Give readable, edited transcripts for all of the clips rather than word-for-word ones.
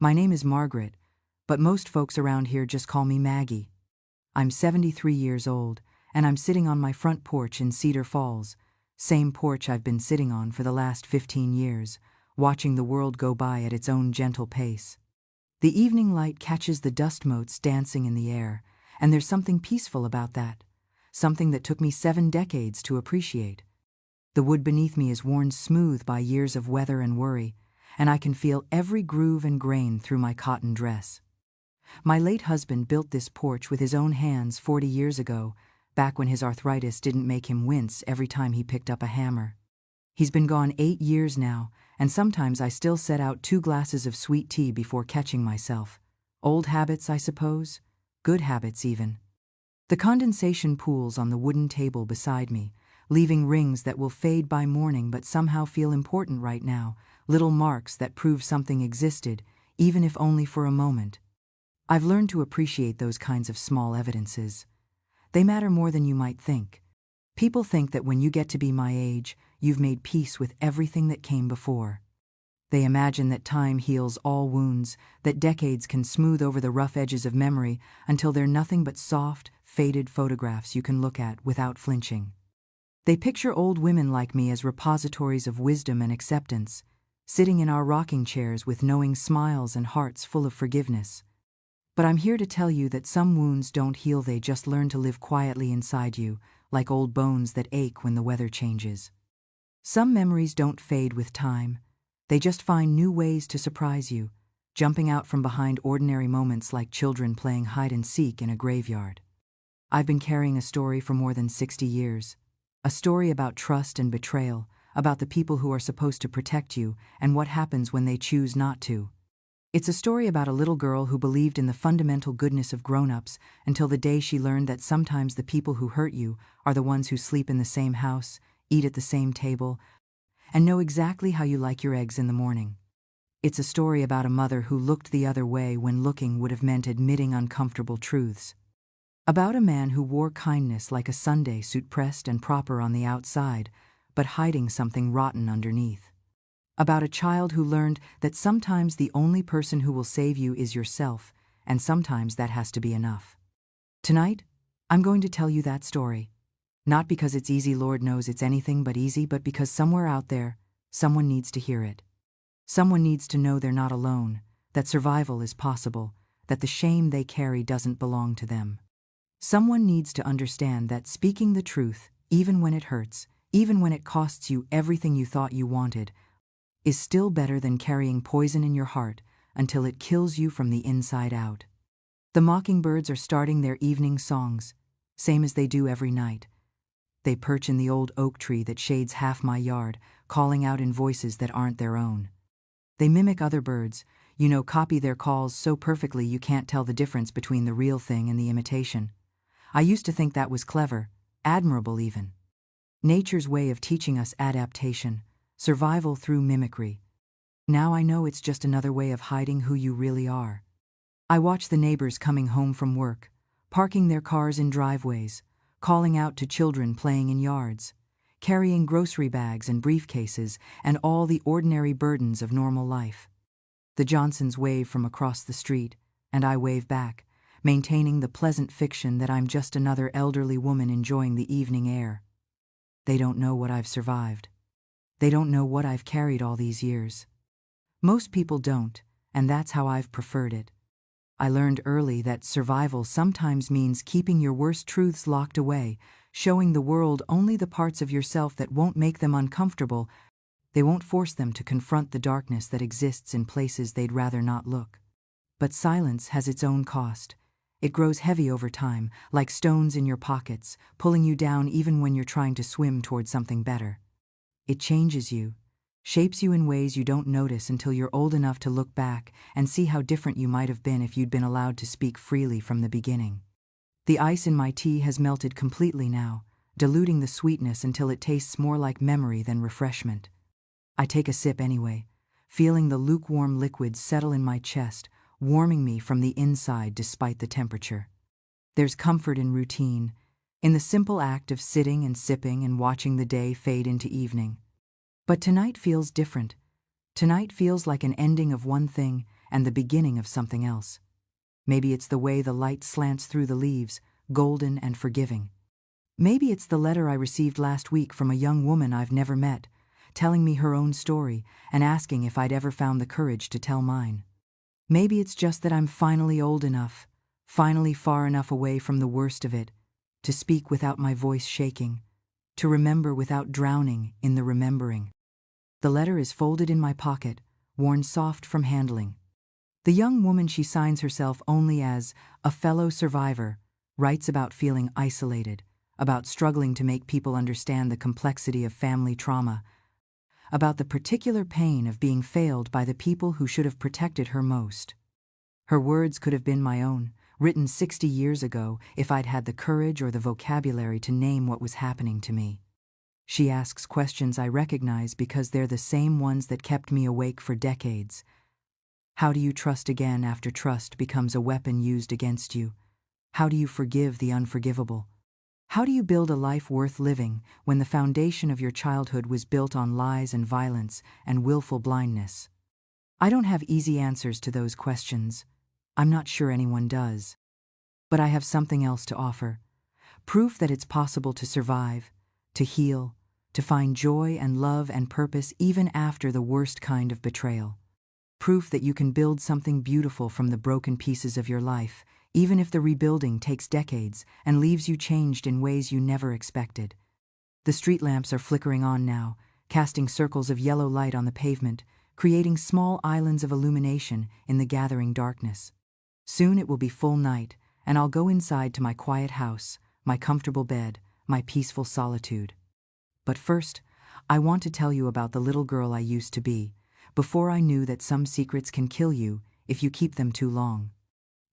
My name is Margaret, but most folks around here just call me Maggie. I'm 73 years old, and I'm sitting on my front porch in Cedar Falls, same porch I've been sitting on for the last 15 years, watching the world go by at its own gentle pace. The evening light catches the dust motes dancing in the air, and there's something peaceful about that, something that took me 7 decades to appreciate. The wood beneath me is worn smooth by years of weather and worry, and I can feel every groove and grain through my cotton dress. My late husband built this porch with his own hands 40 years ago, back when his arthritis didn't make him wince every time he picked up a hammer. He's been gone 8 years now, and sometimes I still set out 2 glasses of sweet tea before catching myself. Old habits, I suppose. Good habits, even. The condensation pools on the wooden table beside me, leaving rings that will fade by morning but somehow feel important right now, little marks that prove something existed, even if only for a moment. I've learned to appreciate those kinds of small evidences. They matter more than you might think. People think that when you get to be my age, you've made peace with everything that came before. They imagine that time heals all wounds, that decades can smooth over the rough edges of memory until they're nothing but soft, faded photographs you can look at without flinching. They picture old women like me as repositories of wisdom and acceptance, sitting in our rocking chairs with knowing smiles and hearts full of forgiveness. But I'm here to tell you that some wounds don't heal, they just learn to live quietly inside you, like old bones that ache when the weather changes. Some memories don't fade with time. They just find new ways to surprise you, jumping out from behind ordinary moments like children playing hide and seek in a graveyard. I've been carrying a story for more than 60 years. A story about trust and betrayal, about the people who are supposed to protect you and what happens when they choose not to. It's a story about a little girl who believed in the fundamental goodness of grown-ups until the day she learned that sometimes the people who hurt you are the ones who sleep in the same house, eat at the same table, and know exactly how you like your eggs in the morning. It's a story about a mother who looked the other way when looking would have meant admitting uncomfortable truths. About a man who wore kindness like a Sunday suit, pressed and proper on the outside, but hiding something rotten underneath. About a child who learned that sometimes the only person who will save you is yourself, and sometimes that has to be enough. Tonight, I'm going to tell you that story. Not because it's easy, Lord knows it's anything but easy, but because somewhere out there, someone needs to hear it. Someone needs to know they're not alone, that survival is possible, that the shame they carry doesn't belong to them. Someone needs to understand that speaking the truth, even when it hurts, even when it costs you everything you thought you wanted, is still better than carrying poison in your heart until it kills you from the inside out. The mockingbirds are starting their evening songs, same as they do every night. They perch in the old oak tree that shades half my yard, calling out in voices that aren't their own. They mimic other birds, copy their calls so perfectly you can't tell the difference between the real thing and the imitation. I used to think that was clever, admirable even. Nature's way of teaching us adaptation, survival through mimicry. Now I know it's just another way of hiding who you really are. I watch the neighbors coming home from work, parking their cars in driveways, calling out to children playing in yards, carrying grocery bags and briefcases and all the ordinary burdens of normal life. The Johnsons wave from across the street, and I wave back, maintaining the pleasant fiction that I'm just another elderly woman enjoying the evening air. They don't know what I've survived. They don't know what I've carried all these years. Most people don't, and that's how I've preferred it. I learned early that survival sometimes means keeping your worst truths locked away, showing the world only the parts of yourself that won't make them uncomfortable. They won't force them to confront the darkness that exists in places they'd rather not look. But silence has its own cost. It grows heavy over time, like stones in your pockets, pulling you down even when you're trying to swim toward something better. It changes you, shapes you in ways you don't notice until you're old enough to look back and see how different you might have been if you'd been allowed to speak freely from the beginning. The ice in my tea has melted completely now, diluting the sweetness until it tastes more like memory than refreshment. I take a sip anyway, feeling the lukewarm liquid settle in my chest, warming me from the inside despite the temperature. There's comfort in routine, in the simple act of sitting and sipping and watching the day fade into evening. But tonight feels different. Tonight feels like an ending of one thing and the beginning of something else. Maybe it's the way the light slants through the leaves, golden and forgiving. Maybe it's the letter I received last week from a young woman I've never met, telling me her own story and asking if I'd ever found the courage to tell mine. Maybe it's just that I'm finally old enough, finally far enough away from the worst of it, to speak without my voice shaking, to remember without drowning in the remembering. The letter is folded in my pocket, worn soft from handling. The young woman, she signs herself only as a fellow survivor, writes about feeling isolated, about struggling to make people understand the complexity of family trauma, about the particular pain of being failed by the people who should have protected her most. Her words could have been my own, written 60 years ago if I'd had the courage or the vocabulary to name what was happening to me. She asks questions I recognize because they're the same ones that kept me awake for decades. How do you trust again after trust becomes a weapon used against you? How do you forgive the unforgivable? How do you build a life worth living when the foundation of your childhood was built on lies and violence and willful blindness? I don't have easy answers to those questions. I'm not sure anyone does. But I have something else to offer. Proof that it's possible to survive, to heal, to find joy and love and purpose even after the worst kind of betrayal. Proof that you can build something beautiful from the broken pieces of your life, even if the rebuilding takes decades and leaves you changed in ways you never expected. The street lamps are flickering on now, casting circles of yellow light on the pavement, creating small islands of illumination in the gathering darkness. Soon it will be full night, and I'll go inside to my quiet house, my comfortable bed, my peaceful solitude. But first, I want to tell you about the little girl I used to be, before I knew that some secrets can kill you if you keep them too long.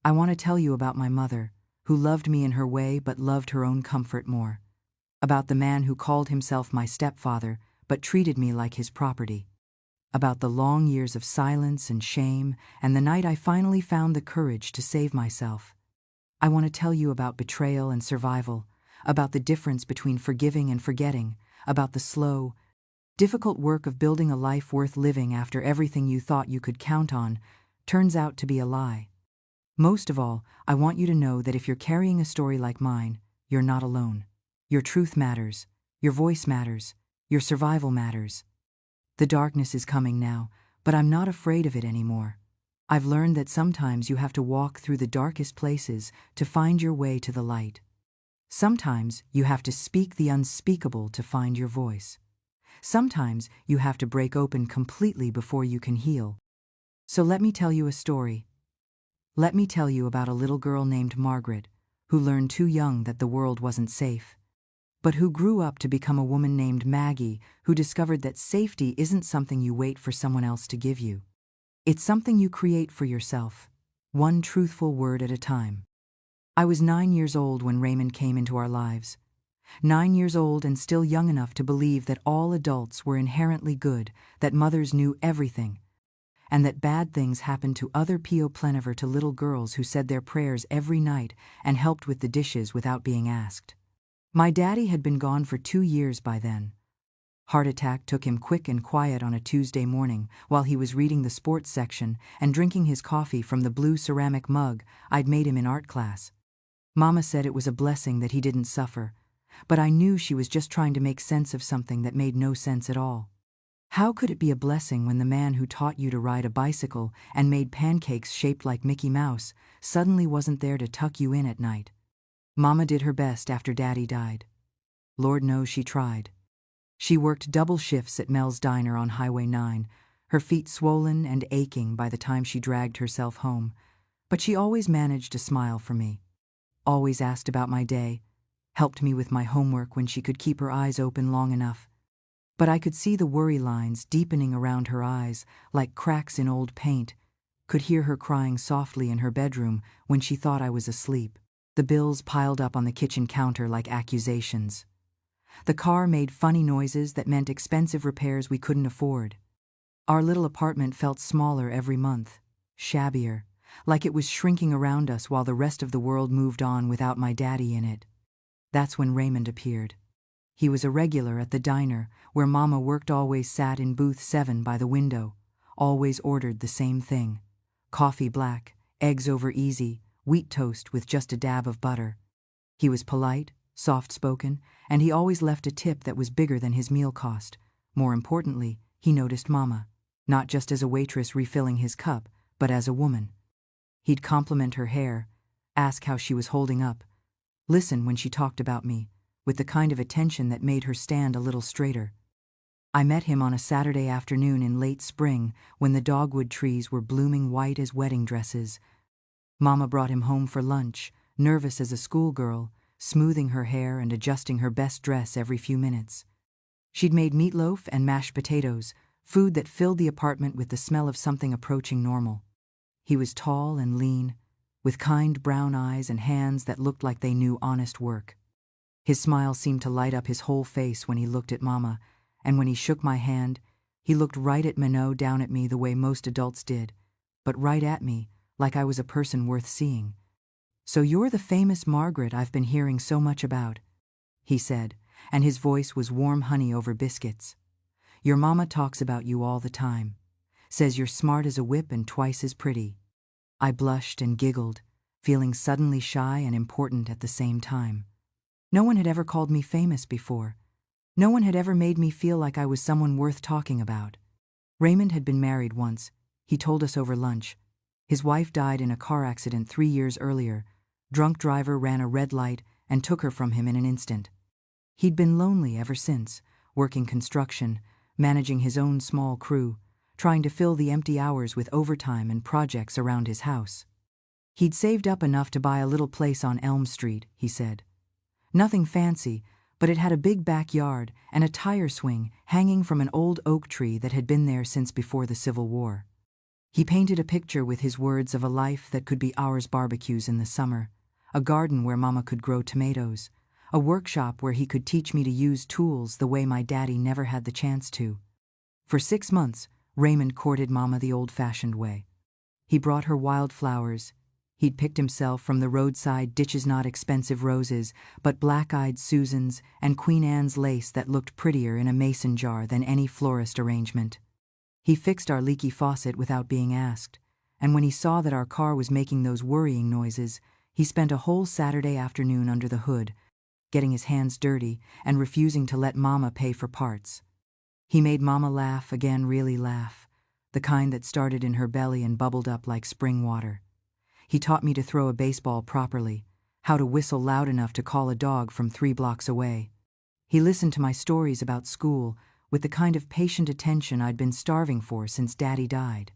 I want to tell you about my mother, who loved me in her way but loved her own comfort more. About the man who called himself my stepfather but treated me like his property. About the long years of silence and shame and the night I finally found the courage to save myself. I want to tell you about betrayal and survival, about the difference between forgiving and forgetting, about the slow, difficult work of building a life worth living after everything you thought you could count on turns out to be a lie. Most of all, I want you to know that if you're carrying a story like mine, you're not alone. Your truth matters, your voice matters, your survival matters. The darkness is coming now, but I'm not afraid of it anymore. I've learned that sometimes you have to walk through the darkest places to find your way to the light. Sometimes you have to speak the unspeakable to find your voice. Sometimes you have to break open completely before you can heal. So let me tell you a story. Let me tell you about a little girl named Margaret, who learned too young that the world wasn't safe, but who grew up to become a woman named Maggie, who discovered that safety isn't something you wait for someone else to give you. It's something you create for yourself, one truthful word at a time. I was 9 years old when Raymond came into our lives. 9 years old and still young enough to believe that all adults were inherently good, that mothers knew everything, and that bad things happened to other pleniver to little girls who said their prayers every night and helped with the dishes without being asked. My daddy had been gone for 2 years by then. Heart attack took him quick and quiet on a Tuesday morning while he was reading the sports section and drinking his coffee from the blue ceramic mug I'd made him in art class. Mama said it was a blessing that he didn't suffer, but I knew she was just trying to make sense of something that made no sense at all. How could it be a blessing when the man who taught you to ride a bicycle and made pancakes shaped like Mickey Mouse suddenly wasn't there to tuck you in at night? Mama did her best after Daddy died. Lord knows she tried. She worked double shifts at Mel's Diner on Highway 9, her feet swollen and aching by the time she dragged herself home, but she always managed to smile for me. Always asked about my day, helped me with my homework when she could keep her eyes open long enough. But I could see the worry lines deepening around her eyes like cracks in old paint, could hear her crying softly in her bedroom when she thought I was asleep. The bills piled up on the kitchen counter like accusations. The car made funny noises that meant expensive repairs we couldn't afford. Our little apartment felt smaller every month, shabbier, like it was shrinking around us while the rest of the world moved on without my daddy in it. That's when Raymond appeared. He was a regular at the diner, where Mama worked, always sat in booth 7 by the window, always ordered the same thing: coffee black, eggs over easy, wheat toast with just a dab of butter. He was polite, soft-spoken, and he always left a tip that was bigger than his meal cost. More importantly, he noticed Mama, not just as a waitress refilling his cup, but as a woman. He'd compliment her hair, ask how she was holding up, listen when she talked about me, with the kind of attention that made her stand a little straighter. I met him on a Saturday afternoon in late spring when the dogwood trees were blooming white as wedding dresses. Mama brought him home for lunch, nervous as a schoolgirl, smoothing her hair and adjusting her best dress every few minutes. She'd made meatloaf and mashed potatoes, food that filled the apartment with the smell of something approaching normal. He was tall and lean, with kind brown eyes and hands that looked like they knew honest work. His smile seemed to light up his whole face when he looked at Mama, and when he shook my hand, he looked right at Minot, down at me the way most adults did, but right at me, like I was a person worth seeing. "So you're the famous Margaret I've been hearing so much about," he said, and his voice was warm honey over biscuits. "Your mama talks about you all the time. Says you're smart as a whip and twice as pretty." I blushed and giggled, feeling suddenly shy and important at the same time. No one had ever called me famous before. No one had ever made me feel like I was someone worth talking about. Raymond had been married once, he told us over lunch. His wife died in a car accident 3 years earlier. Drunk driver ran a red light and took her from him in an instant. He'd been lonely ever since, working construction, managing his own small crew, trying to fill the empty hours with overtime and projects around his house. He'd saved up enough to buy a little place on Elm Street, he said. Nothing fancy, but it had a big backyard and a tire swing hanging from an old oak tree that had been there since before the Civil War. He painted a picture with his words of a life that could be ours: barbecues in the summer, a garden where Mama could grow tomatoes, a workshop where he could teach me to use tools the way my daddy never had the chance to. For 6 months, Raymond courted Mama the old-fashioned way. He brought her wildflowers. He'd picked himself from the roadside ditches not expensive roses, but black-eyed Susans and Queen Anne's lace that looked prettier in a mason jar than any florist arrangement. He fixed our leaky faucet without being asked, and when he saw that our car was making those worrying noises, he spent a whole Saturday afternoon under the hood, getting his hands dirty and refusing to let Mama pay for parts. He made Mama laugh again, really laugh, the kind that started in her belly and bubbled up like spring water. He taught me to throw a baseball properly, how to whistle loud enough to call a dog from 3 blocks away. He listened to my stories about school with the kind of patient attention I'd been starving for since Daddy died.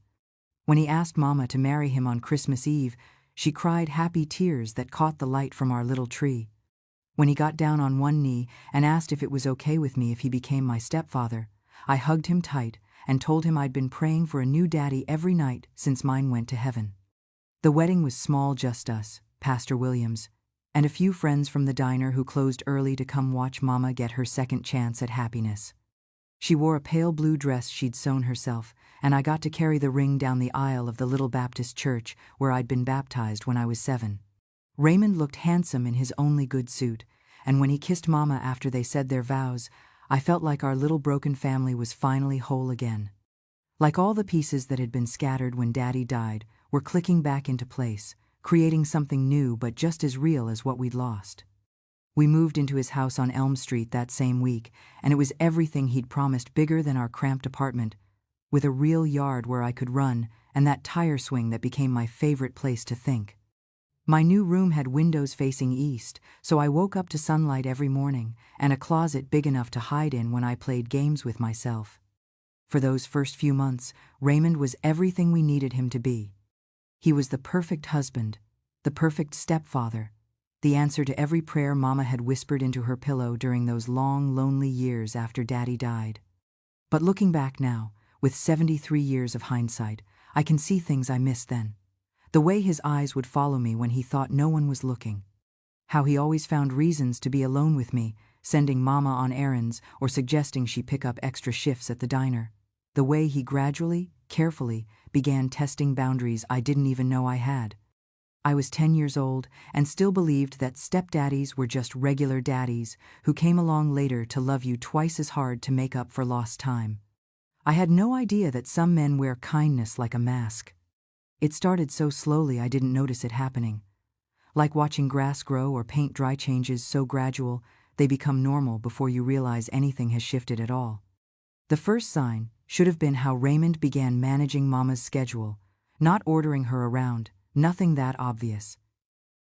When he asked Mama to marry him on Christmas Eve, she cried happy tears that caught the light from our little tree. When he got down on one knee and asked if it was okay with me if he became my stepfather, I hugged him tight and told him I'd been praying for a new daddy every night since mine went to heaven. The wedding was small, just us, Pastor Williams, and a few friends from the diner who closed early to come watch Mama get her second chance at happiness. She wore a pale blue dress she'd sewn herself, and I got to carry the ring down the aisle of the little Baptist church where I'd been baptized when I was 7. Raymond looked handsome in his only good suit, and when he kissed Mama after they said their vows, I felt like our little broken family was finally whole again. Like all the pieces that had been scattered when Daddy died, were clicking back into place, creating something new but just as real as what we'd lost. We moved into his house on Elm Street that same week, and it was everything he'd promised: bigger than our cramped apartment, with a real yard where I could run, and that tire swing that became my favorite place to think. My new room had windows facing east, so I woke up to sunlight every morning, and a closet big enough to hide in when I played games with myself. For those first few months, Raymond was everything we needed him to be. He was the perfect husband, the perfect stepfather, the answer to every prayer Mama had whispered into her pillow during those long, lonely years after Daddy died. But looking back now, with 73 years of hindsight, I can see things I missed then. The way his eyes would follow me when he thought no one was looking. How he always found reasons to be alone with me, sending Mama on errands or suggesting she pick up extra shifts at the diner. The way he gradually, carefully, began testing boundaries I didn't even know I had. I was 10 years old and still believed that stepdaddies were just regular daddies who came along later to love you twice as hard to make up for lost time. I had no idea that some men wear kindness like a mask. It started so slowly I didn't notice it happening. Like watching grass grow or paint dry, changes so gradual, they become normal before you realize anything has shifted at all. The first sign should have been how Raymond began managing Mama's schedule, not ordering her around, nothing that obvious.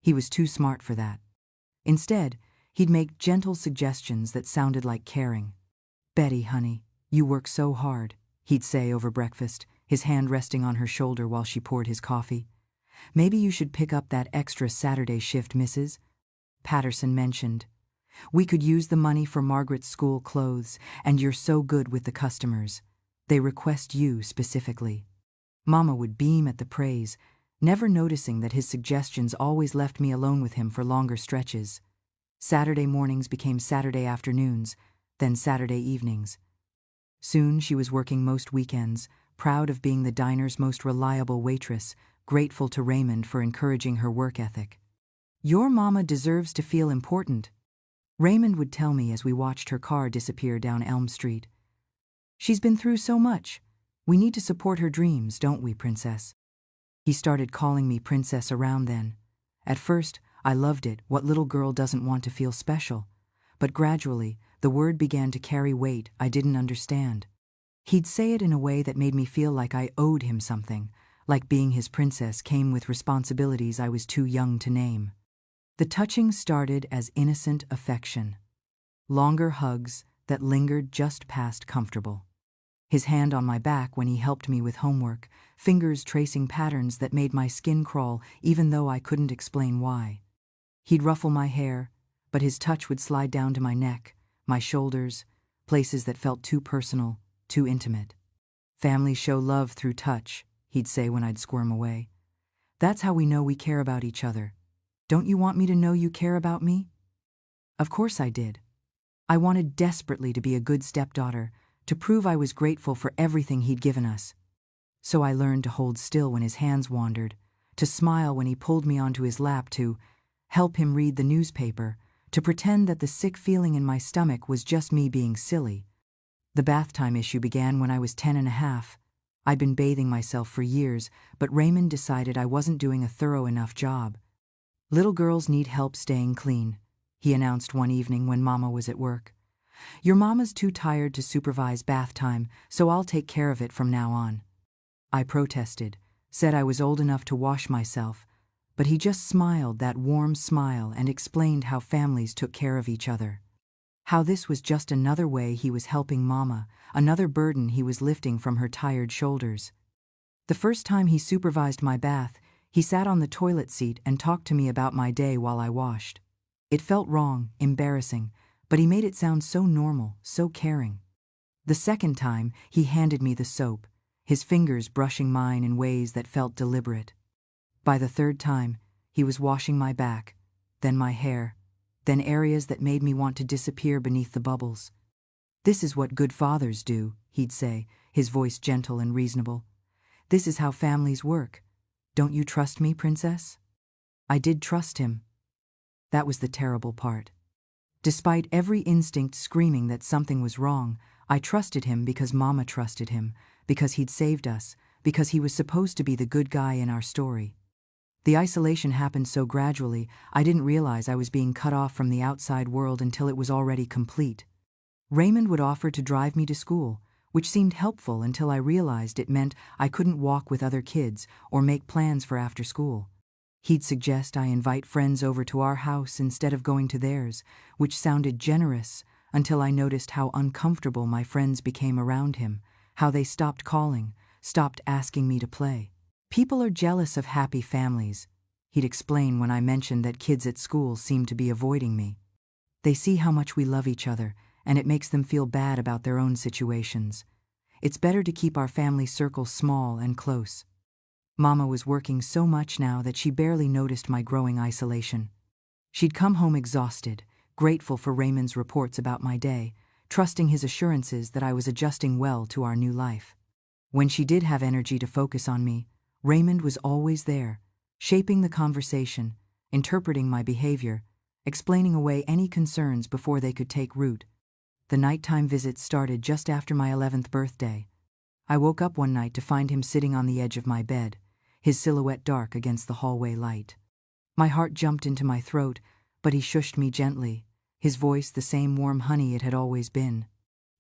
He was too smart for that. Instead, he'd make gentle suggestions that sounded like caring. "Betty, honey, you work so hard," he'd say over breakfast, his hand resting on her shoulder while she poured his coffee. "Maybe you should pick up that extra Saturday shift, Mrs. Patterson mentioned. We could use the money for Margaret's school clothes, and you're so good with the customers. They request you specifically." Mama would beam at the praise, never noticing that his suggestions always left me alone with him for longer stretches. Saturday mornings became Saturday afternoons, then Saturday evenings. Soon she was working most weekends, proud of being the diner's most reliable waitress, grateful to Raymond for encouraging her work ethic. "Your mama deserves to feel important," Raymond would tell me as we watched her car disappear down Elm Street. "She's been through so much. We need to support her dreams, don't we, Princess?" He started calling me Princess around then. At first, I loved it. What little girl doesn't want to feel special? But gradually, the word began to carry weight I didn't understand. He'd say it in a way that made me feel like I owed him something, like being his princess came with responsibilities I was too young to name. The touching started as innocent affection. Longer hugs that lingered just past comfortable. His hand on my back when he helped me with homework, fingers tracing patterns that made my skin crawl even though I couldn't explain why. He'd ruffle my hair, but his touch would slide down to my neck, my shoulders, places that felt too personal, too intimate. "Families show love through touch," he'd say when I'd squirm away. "That's how we know we care about each other. Don't you want me to know you care about me?" Of course I did. I wanted desperately to be a good stepdaughter, to prove I was grateful for everything he'd given us. So I learned to hold still when his hands wandered, to smile when he pulled me onto his lap, to help him read the newspaper, to pretend that the sick feeling in my stomach was just me being silly. The bath time issue began when I was 10 and a half. I'd been bathing myself for years, but Raymond decided I wasn't doing a thorough enough job. "Little girls need help staying clean," he announced one evening when Mama was at work. "Your mama's too tired to supervise bath time, so I'll take care of it from now on." I protested, said I was old enough to wash myself, but he just smiled that warm smile and explained how families took care of each other. How this was just another way he was helping Mama, another burden he was lifting from her tired shoulders. The first time he supervised my bath, he sat on the toilet seat and talked to me about my day while I washed. It felt wrong, embarrassing, but he made it sound so normal, so caring. The second time, he handed me the soap, his fingers brushing mine in ways that felt deliberate. By the third time, he was washing my back, then my hair, then areas that made me want to disappear beneath the bubbles. "This is what good fathers do," he'd say, his voice gentle and reasonable. "This is how families work. Don't you trust me, Princess?" I did trust him. That was the terrible part. Despite every instinct screaming that something was wrong, I trusted him because Mama trusted him, because he'd saved us, because he was supposed to be the good guy in our story. The isolation happened so gradually, I didn't realize I was being cut off from the outside world until it was already complete. Raymond would offer to drive me to school, which seemed helpful until I realized it meant I couldn't walk with other kids or make plans for after school. He'd suggest I invite friends over to our house instead of going to theirs, which sounded generous until I noticed how uncomfortable my friends became around him, how they stopped calling, stopped asking me to play. "People are jealous of happy families," he'd explain when I mentioned that kids at school seemed to be avoiding me. "They see how much we love each other, and it makes them feel bad about their own situations. It's better to keep our family circle small and close." Mama was working so much now that she barely noticed my growing isolation. She'd come home exhausted, grateful for Raymond's reports about my day, trusting his assurances that I was adjusting well to our new life. When she did have energy to focus on me, Raymond was always there, shaping the conversation, interpreting my behavior, explaining away any concerns before they could take root. The nighttime visits started just after my 11th birthday. I woke up one night to find him sitting on the edge of my bed, his silhouette dark against the hallway light. My heart jumped into my throat, but he shushed me gently, his voice the same warm honey it had always been.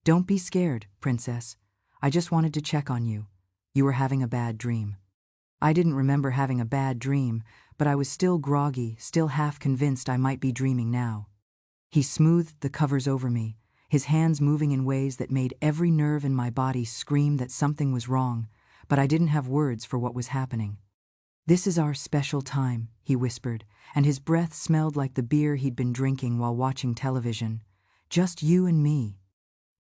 "Don't be scared, princess. I just wanted to check on you. You were having a bad dream." I didn't remember having a bad dream, but I was still groggy, still half convinced I might be dreaming now. He smoothed the covers over me, his hands moving in ways that made every nerve in my body scream that something was wrong, but I didn't have words for what was happening. "This is our special time," he whispered, and his breath smelled like the beer he'd been drinking while watching television. "Just you and me.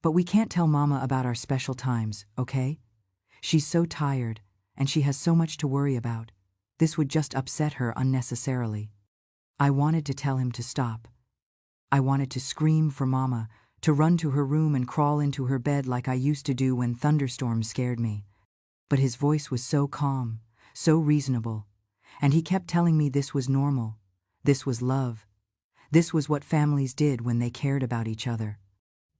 But we can't tell Mama about our special times, okay? She's so tired, and she has so much to worry about. This would just upset her unnecessarily." I wanted to tell him to stop. I wanted to scream for Mama, to run to her room and crawl into her bed like I used to do when thunderstorms scared me. But his voice was so calm, so reasonable, and he kept telling me this was normal, this was love, this was what families did when they cared about each other.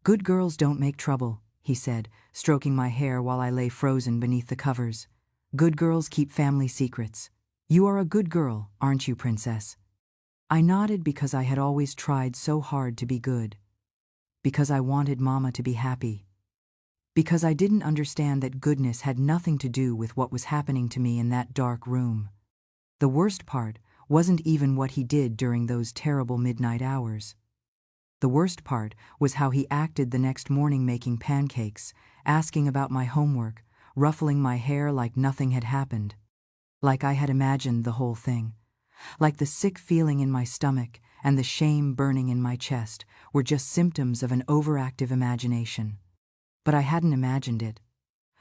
"Good girls don't make trouble," he said, stroking my hair while I lay frozen beneath the covers. "Good girls keep family secrets. You are a good girl, aren't you, princess?" I nodded because I had always tried so hard to be good. Because I wanted Mama to be happy. Because I didn't understand that goodness had nothing to do with what was happening to me in that dark room. The worst part wasn't even what he did during those terrible midnight hours. The worst part was how he acted the next morning, making pancakes, asking about my homework, ruffling my hair like nothing had happened. Like I had imagined the whole thing. Like the sick feeling in my stomach and the shame burning in my chest were just symptoms of an overactive imagination. But I hadn't imagined it.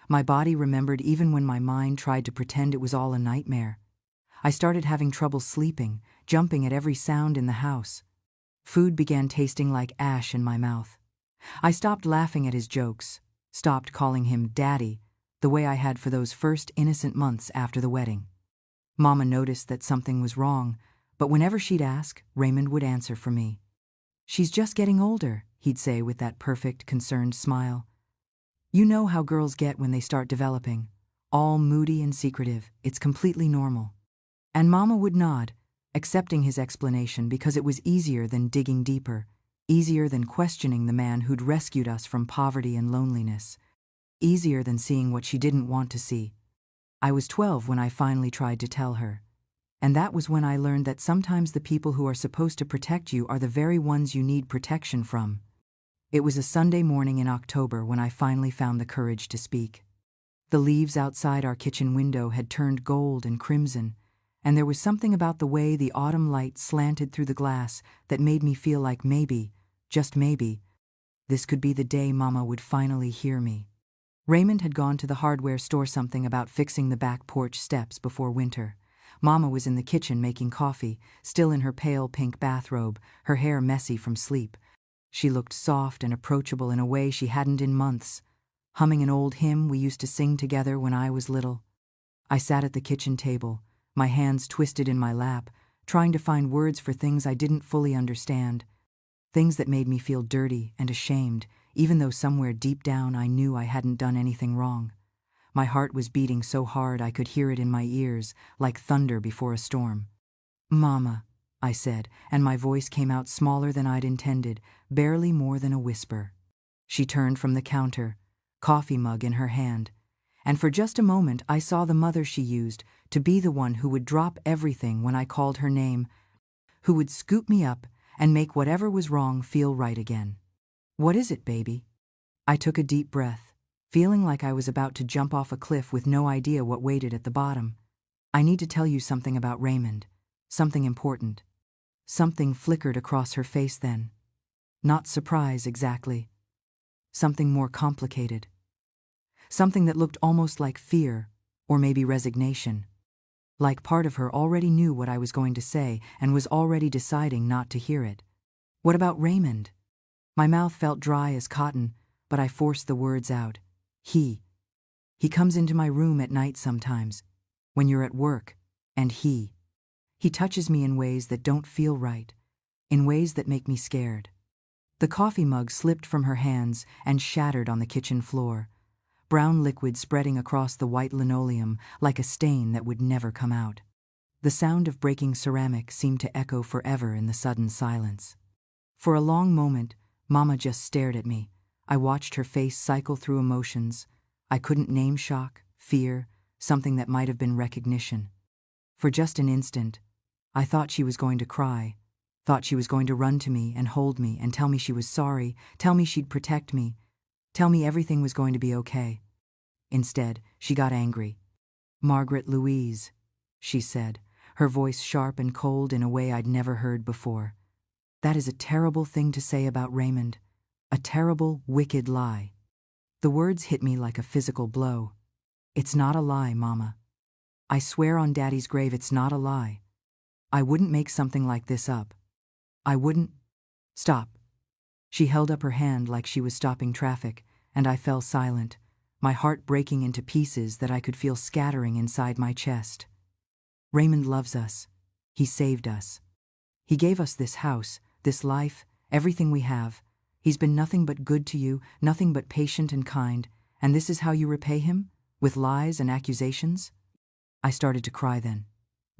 My body remembered even when my mind tried to pretend it was all a nightmare. I started having trouble sleeping, jumping at every sound in the house. Food began tasting like ash in my mouth. I stopped laughing at his jokes, stopped calling him Daddy, the way I had for those first innocent months after the wedding. Mama noticed that something was wrong, but whenever she'd ask, Raymond would answer for me. "She's just getting older," he'd say with that perfect, concerned smile. "You know how girls get when they start developing. All moody and secretive. It's completely normal." And Mama would nod, accepting his explanation because it was easier than digging deeper, easier than questioning the man who'd rescued us from poverty and loneliness, easier than seeing what she didn't want to see. I was 12 when I finally tried to tell her. And that was when I learned that sometimes the people who are supposed to protect you are the very ones you need protection from. It was a Sunday morning in October when I finally found the courage to speak. The leaves outside our kitchen window had turned gold and crimson, and there was something about the way the autumn light slanted through the glass that made me feel like maybe, just maybe, this could be the day Mama would finally hear me. Raymond had gone to the hardware store something about fixing the back porch steps before winter. Mama was in the kitchen making coffee, still in her pale pink bathrobe, her hair messy from sleep. She looked soft and approachable in a way she hadn't in months, humming an old hymn we used to sing together when I was little. I sat at the kitchen table, my hands twisted in my lap, trying to find words for things I didn't fully understand, things that made me feel dirty and ashamed, even though somewhere deep down I knew I hadn't done anything wrong. My heart was beating so hard I could hear it in my ears, like thunder before a storm. "Mama," I said, and my voice came out smaller than I'd intended, barely more than a whisper. She turned from the counter, coffee mug in her hand, and for just a moment I saw the mother she used to be the one who would drop everything when I called her name, who would scoop me up and make whatever was wrong feel right again. "What is it, baby?" I took a deep breath, feeling like I was about to jump off a cliff with no idea what waited at the bottom. "I need to tell you something about Raymond, something important." Something flickered across her face then. Not surprise, exactly. Something more complicated. Something that looked almost like fear, or maybe resignation. Like part of her already knew what I was going to say and was already deciding not to hear it. "What about Raymond?" My mouth felt dry as cotton, but I forced the words out. He comes into my room at night sometimes, when you're at work, and he touches me in ways that don't feel right, in ways that make me scared." The coffee mug slipped from her hands and shattered on the kitchen floor. brown liquid spreading across the white linoleum like a stain that would never come out. The sound of breaking ceramic seemed to echo forever in the sudden silence. For a long moment, Mama just stared at me. I watched her face cycle through emotions. I couldn't name shock, fear, something that might have been recognition. For just an instant, I thought she was going to cry, thought she was going to run to me and hold me and tell me she was sorry, tell me she'd protect me, tell me everything was going to be okay. Instead, she got angry. "Margaret Louise," she said, her voice sharp and cold in a way I'd never heard before. "That is a terrible thing to say about Raymond. A terrible, wicked lie." The words hit me like a physical blow. "It's not a lie, Mama. I swear on Daddy's grave it's not a lie. I wouldn't make something like this up. I wouldn't—" "Stop." She held up her hand like she was stopping traffic, and I fell silent, my heart breaking into pieces that I could feel scattering inside my chest. "Raymond loves us. He saved us. He gave us this house, this life, everything we have. He's been nothing but good to you, nothing but patient and kind, and this is how you repay him? With lies and accusations?" I started to cry then.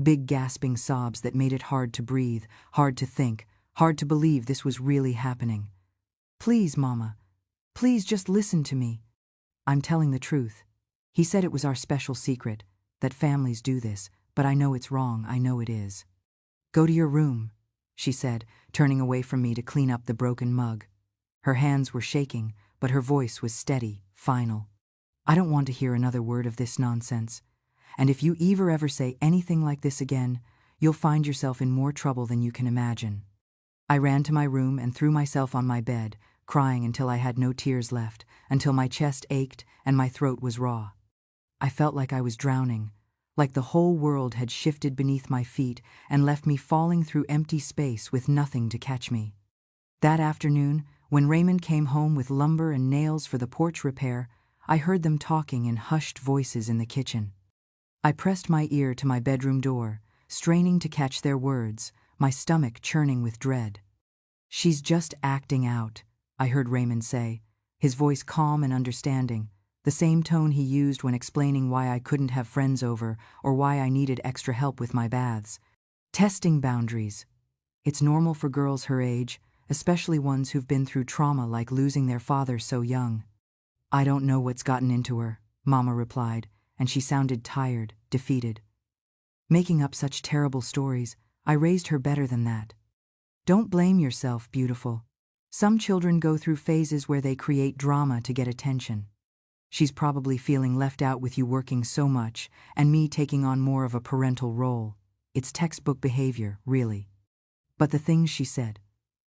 Big gasping sobs that made it hard to breathe, hard to think, hard to believe this was really happening. "Please, Mama. Please just listen to me. I'm telling the truth. He said it was our special secret, that families do this, but I know it's wrong, I know it is." "Go to your room," she said, turning away from me to clean up the broken mug. Her hands were shaking, but her voice was steady, final. "I don't want to hear another word of this nonsense. And if you ever say anything like this again, you'll find yourself in more trouble than you can imagine." I ran to my room and threw myself on my bed, crying until I had no tears left, until my chest ached and my throat was raw. I felt like I was drowning, like the whole world had shifted beneath my feet and left me falling through empty space with nothing to catch me. That afternoon, when Raymond came home with lumber and nails for the porch repair, I heard them talking in hushed voices in the kitchen. I pressed my ear to my bedroom door, straining to catch their words, my stomach churning with dread. "She's just acting out," I heard Raymond say, his voice calm and understanding, the same tone he used when explaining why I couldn't have friends over or why I needed extra help with my baths. "Testing boundaries. It's normal for girls her age, especially ones who've been through trauma like losing their father so young." "I don't know what's gotten into her," Mama replied, and she sounded tired, defeated. "Making up such terrible stories. I raised her better than that." "Don't blame yourself, beautiful. Some children go through phases where they create drama to get attention. She's probably feeling left out with you working so much, and me taking on more of a parental role. It's textbook behavior, really." But the things she said.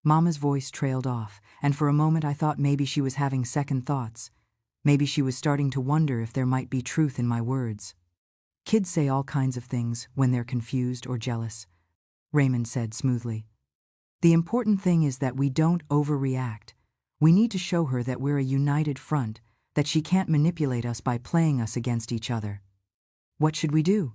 Mama's voice trailed off, and for a moment I thought maybe she was having second thoughts. Maybe she was starting to wonder if there might be truth in my words. "Kids say all kinds of things when they're confused or jealous," Raymond said smoothly. "The important thing is that we don't overreact. We need to show her that we're a united front, that she can't manipulate us by playing us against each other." "What should we do?"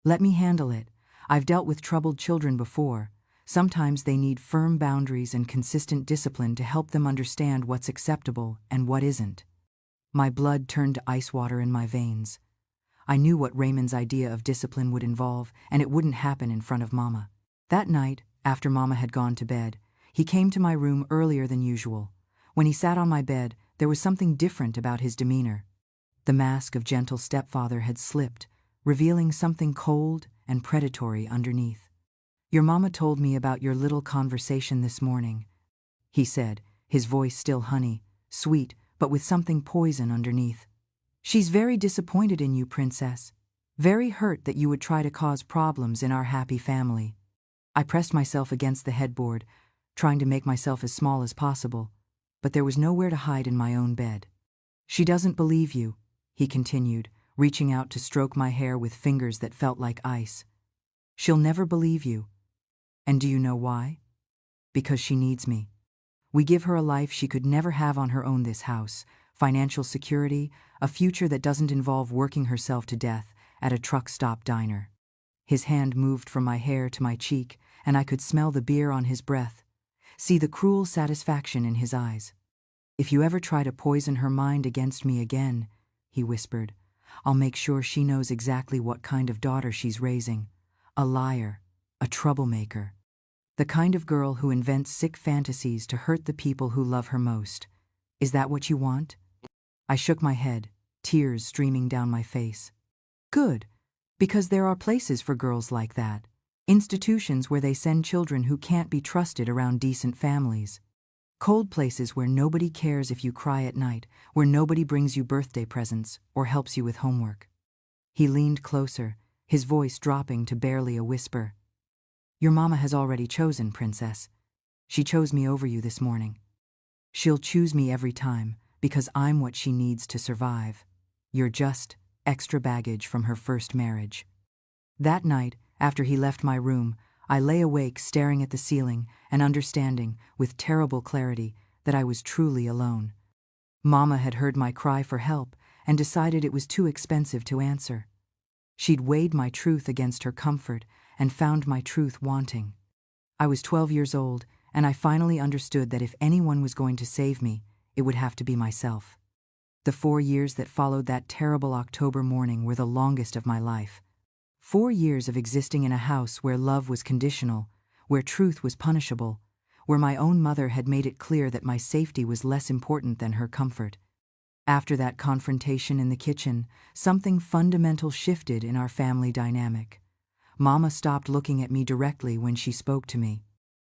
"Let me handle it. I've dealt with troubled children before. Sometimes they need firm boundaries and consistent discipline to help them understand what's acceptable and what isn't." My blood turned to ice water in my veins. I knew what Raymond's idea of discipline would involve, and it wouldn't happen in front of Mama. That night, after Mama had gone to bed, he came to my room earlier than usual. When he sat on my bed, there was something different about his demeanor. The mask of gentle stepfather had slipped, revealing something cold and predatory underneath. "Your Mama told me about your little conversation this morning," he said, his voice still honey, sweet, but with something poison underneath. "She's very disappointed in you, Princess. Very hurt that you would try to cause problems in our happy family." I pressed myself against the headboard, trying to make myself as small as possible, but there was nowhere to hide in my own bed. "She doesn't believe you," he continued, reaching out to stroke my hair with fingers that felt like ice. "She'll never believe you. And do you know why? Because she needs me. We give her a life she could never have on her own, this house, financial security, a future that doesn't involve working herself to death at a truck stop diner." His hand moved from my hair to my cheek, and I could smell the beer on his breath, see the cruel satisfaction in his eyes. "If you ever try to poison her mind against me again, he whispered. "I'll make sure she knows exactly what kind of daughter she's raising. A liar, a troublemaker. The kind of girl who invents sick fantasies to hurt the people who love her most. Is that what you want?" I shook my head, tears streaming down my face. "Good, because there are places for girls like that. Institutions where they send children who can't be trusted around decent families. Cold places where nobody cares if you cry at night, where nobody brings you birthday presents or helps you with homework." He leaned closer, his voice dropping to barely a whisper. "Your mama has already chosen, Princess. She chose me over you this morning. She'll choose me every time, because I'm what she needs to survive. You're just extra baggage from her first marriage." That night, after he left my room, I lay awake staring at the ceiling and understanding, with terrible clarity, that I was truly alone. Mama had heard my cry for help and decided it was too expensive to answer. She'd weighed my truth against her comfort and found my truth wanting. I was 12 years old, and I finally understood that if anyone was going to save me, it would have to be myself. The 4 years that followed that terrible October morning were the longest of my life. 4 years of existing in a house where love was conditional, where truth was punishable, where my own mother had made it clear that my safety was less important than her comfort. After that confrontation in the kitchen, something fundamental shifted in our family dynamic. Mama stopped looking at me directly when she spoke to me.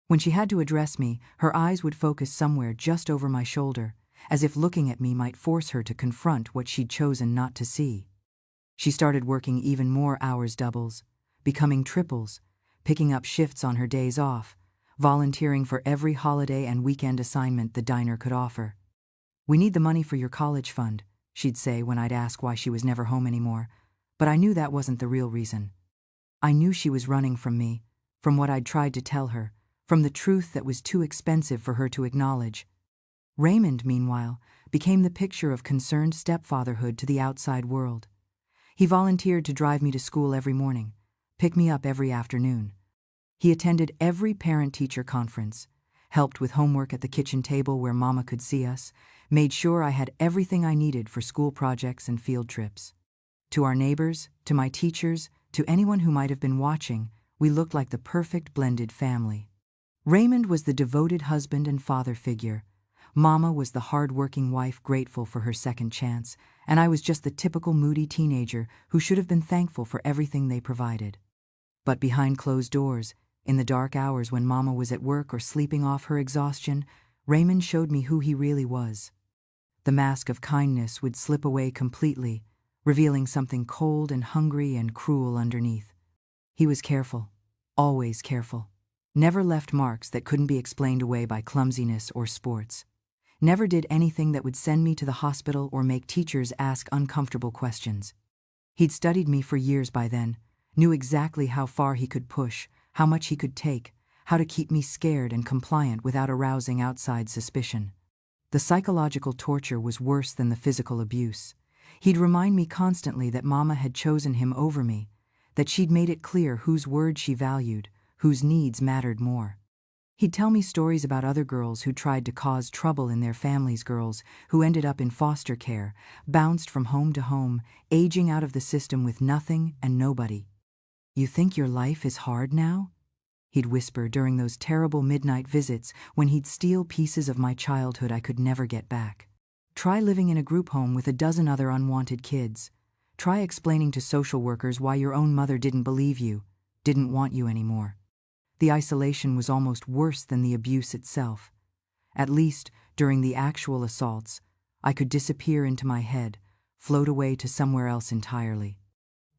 When she had to address me, her eyes would focus somewhere just over my shoulder, as if looking at me might force her to confront what she'd chosen not to see. She started working even more hours doubles, becoming triples, picking up shifts on her days off, volunteering for every holiday and weekend assignment the diner could offer. "We need the money for your college fund," she'd say when I'd ask why she was never home anymore, but I knew that wasn't the real reason. I knew she was running from me, from what I'd tried to tell her, from the truth that was too expensive for her to acknowledge. Raymond, meanwhile, became the picture of concerned stepfatherhood to the outside world. He volunteered to drive me to school every morning, pick me up every afternoon. He attended every parent-teacher conference, helped with homework at the kitchen table where Mama could see us, made sure I had everything I needed for school projects and field trips. To our neighbors, to my teachers, to anyone who might have been watching, we looked like the perfect blended family. Raymond was the devoted husband and father figure. Mama was the hard-working wife grateful for her second chance, and I was just the typical moody teenager who should have been thankful for everything they provided. But behind closed doors, in the dark hours when Mama was at work or sleeping off her exhaustion, Raymond showed me who he really was. The mask of kindness would slip away completely, revealing something cold and hungry and cruel underneath. He was careful, always careful. Never left marks that couldn't be explained away by clumsiness or sports. Never did anything that would send me to the hospital or make teachers ask uncomfortable questions. He'd studied me for years by then, knew exactly how far he could push, how much he could take, how to keep me scared and compliant without arousing outside suspicion. The psychological torture was worse than the physical abuse. He'd remind me constantly that Mama had chosen him over me, that she'd made it clear whose word she valued, whose needs mattered more. He'd tell me stories about other girls who tried to cause trouble in their families, girls who ended up in foster care, bounced from home to home, aging out of the system with nothing and nobody. "You think your life is hard now?" he'd whisper during those terrible midnight visits when he'd steal pieces of my childhood I could never get back. "Try living in a group home with a dozen other unwanted kids. Try explaining to social workers why your own mother didn't believe you, didn't want you anymore." The isolation was almost worse than the abuse itself. At least, during the actual assaults, I could disappear into my head, float away to somewhere else entirely.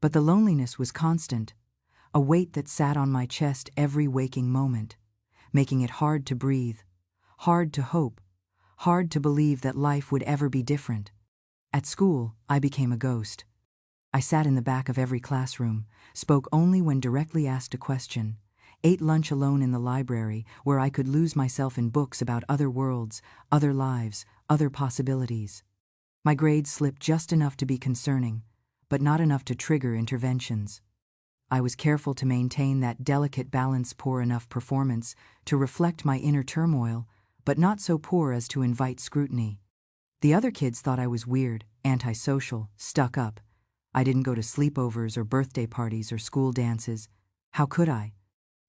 But the loneliness was constant, a weight that sat on my chest every waking moment, making it hard to breathe, hard to hope, hard to believe that life would ever be different. At school, I became a ghost. I sat in the back of every classroom, spoke only when directly asked a question, ate lunch alone in the library where I could lose myself in books about other worlds, other lives, other possibilities. My grades slipped just enough to be concerning, but not enough to trigger interventions. I was careful to maintain that delicate balance, poor enough performance to reflect my inner turmoil, but not so poor as to invite scrutiny. The other kids thought I was weird, antisocial, stuck up. I didn't go to sleepovers or birthday parties or school dances. How could I?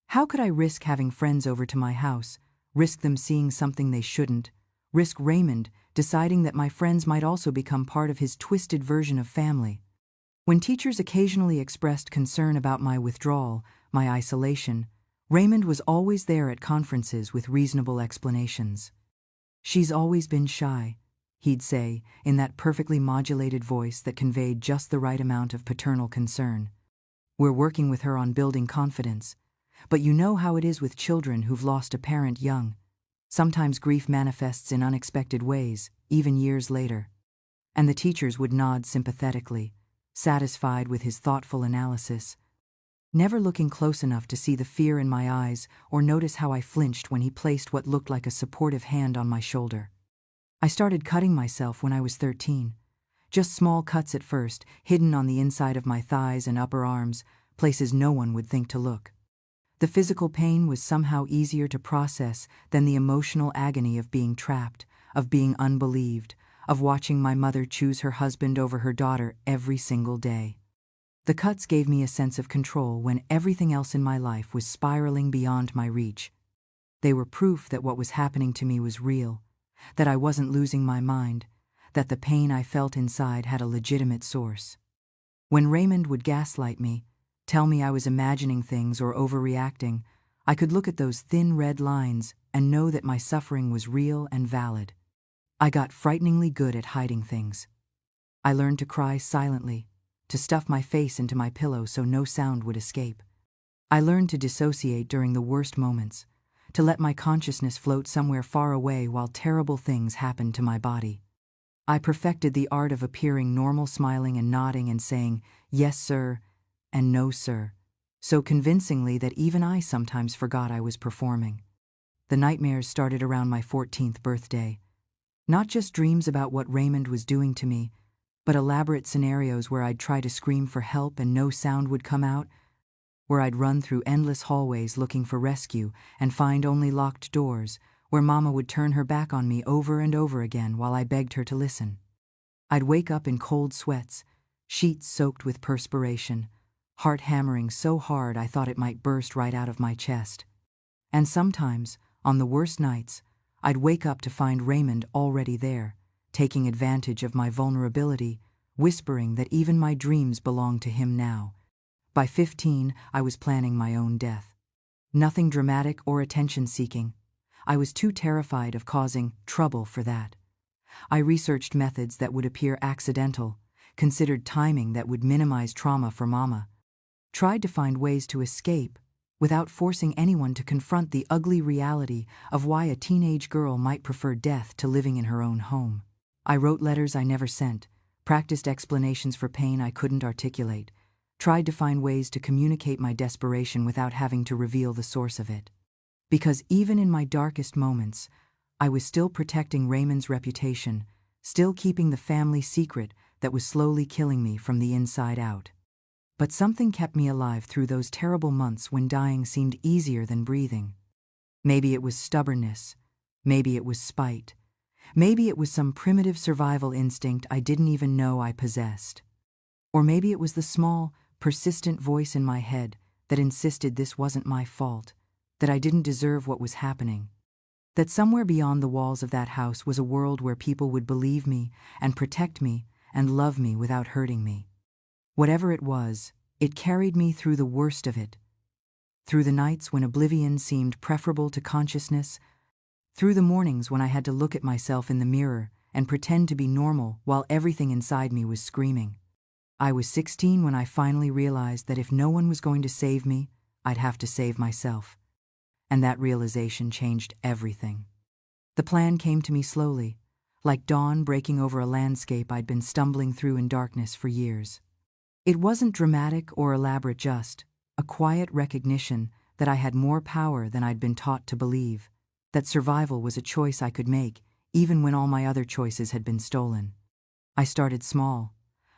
How could I risk having friends over to my house, risk them seeing something they shouldn't, risk Raymond deciding that my friends might also become part of his twisted version of family? When teachers occasionally expressed concern about my withdrawal, my isolation, Raymond was always there at conferences with reasonable explanations. "She's always been shy," he'd say, in that perfectly modulated voice that conveyed just the right amount of paternal concern. "We're working with her on building confidence. But you know how it is with children who've lost a parent young. Sometimes grief manifests in unexpected ways, even years later." And the teachers would nod sympathetically, satisfied with his thoughtful analysis, never looking close enough to see the fear in my eyes or notice how I flinched when he placed what looked like a supportive hand on my shoulder. I started cutting myself when I was 13. Just small cuts at first, hidden on the inside of my thighs and upper arms, places no one would think to look. The physical pain was somehow easier to process than the emotional agony of being trapped, of being unbelieved, of watching my mother choose her husband over her daughter every single day. The cuts gave me a sense of control when everything else in my life was spiraling beyond my reach. They were proof that what was happening to me was real, that I wasn't losing my mind, that the pain I felt inside had a legitimate source. When Raymond would gaslight me, tell me I was imagining things or overreacting, I could look at those thin red lines and know that my suffering was real and valid. I got frighteningly good at hiding things. I learned to cry silently, to stuff my face into my pillow so no sound would escape. I learned to dissociate during the worst moments, to let my consciousness float somewhere far away while terrible things happened to my body. I perfected the art of appearing normal, smiling and nodding and saying, "Yes, sir," and "No, sir," so convincingly that even I sometimes forgot I was performing. The nightmares started around my 14th birthday. Not just dreams about what Raymond was doing to me, but elaborate scenarios where I'd try to scream for help and no sound would come out, where I'd run through endless hallways looking for rescue and find only locked doors, where Mama would turn her back on me over and over again while I begged her to listen. I'd wake up in cold sweats, sheets soaked with perspiration, heart hammering so hard I thought it might burst right out of my chest. And sometimes, on the worst nights, I'd wake up to find Raymond already there, taking advantage of my vulnerability, whispering that even my dreams belonged to him now. By 15, I was planning my own death. Nothing dramatic or attention-seeking. I was too terrified of causing trouble for that. I researched methods that would appear accidental, considered timing that would minimize trauma for Mama, tried to find ways to escape without forcing anyone to confront the ugly reality of why a teenage girl might prefer death to living in her own home. I wrote letters I never sent, practiced explanations for pain I couldn't articulate, tried to find ways to communicate my desperation without having to reveal the source of it. Because even in my darkest moments, I was still protecting Raymond's reputation, still keeping the family secret that was slowly killing me from the inside out. But something kept me alive through those terrible months when dying seemed easier than breathing. Maybe it was stubbornness, maybe it was spite, maybe it was some primitive survival instinct I didn't even know I possessed. Or maybe it was the small, persistent voice in my head that insisted this wasn't my fault, that I didn't deserve what was happening, that somewhere beyond the walls of that house was a world where people would believe me and protect me and love me without hurting me. Whatever it was, it carried me through the worst of it, through the nights when oblivion seemed preferable to consciousness, through the mornings when I had to look at myself in the mirror and pretend to be normal while everything inside me was screaming. I was 16 when I finally realized that if no one was going to save me, I'd have to save myself. And that realization changed everything. The plan came to me slowly, like dawn breaking over a landscape I'd been stumbling through in darkness for years. It wasn't dramatic or elaborate, just a quiet recognition that I had more power than I'd been taught to believe, that survival was a choice I could make even when all my other choices had been stolen. I started small.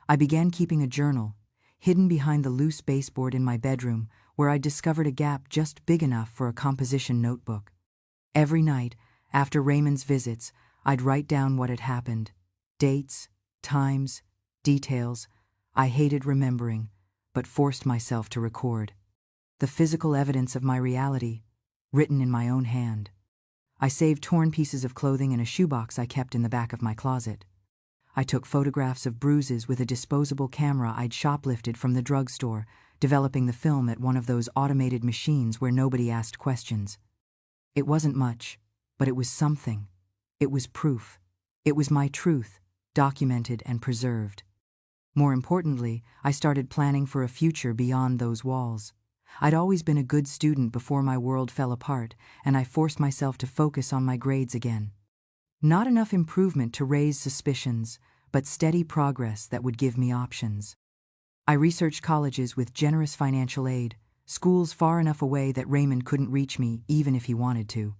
I began keeping a journal, hidden behind the loose baseboard in my bedroom, where I discovered a gap just big enough for a composition notebook. Every night, after Raymond's visits, I'd write down what had happened: dates, Times, details, I hated remembering, but forced myself to record. The physical evidence of my reality, written in my own hand. I saved torn pieces of clothing in a shoebox I kept in the back of my closet. I took photographs of bruises with a disposable camera I'd shoplifted from the drugstore, developing the film at one of those automated machines where nobody asked questions. It wasn't much, but it was something. It was proof. It was my truth, documented and preserved. More importantly, I started planning for a future beyond those walls. I'd always been a good student before my world fell apart, and I forced myself to focus on my grades again. Not enough improvement to raise suspicions, but steady progress that would give me options. I researched colleges with generous financial aid, schools far enough away that Raymond couldn't reach me even if he wanted to.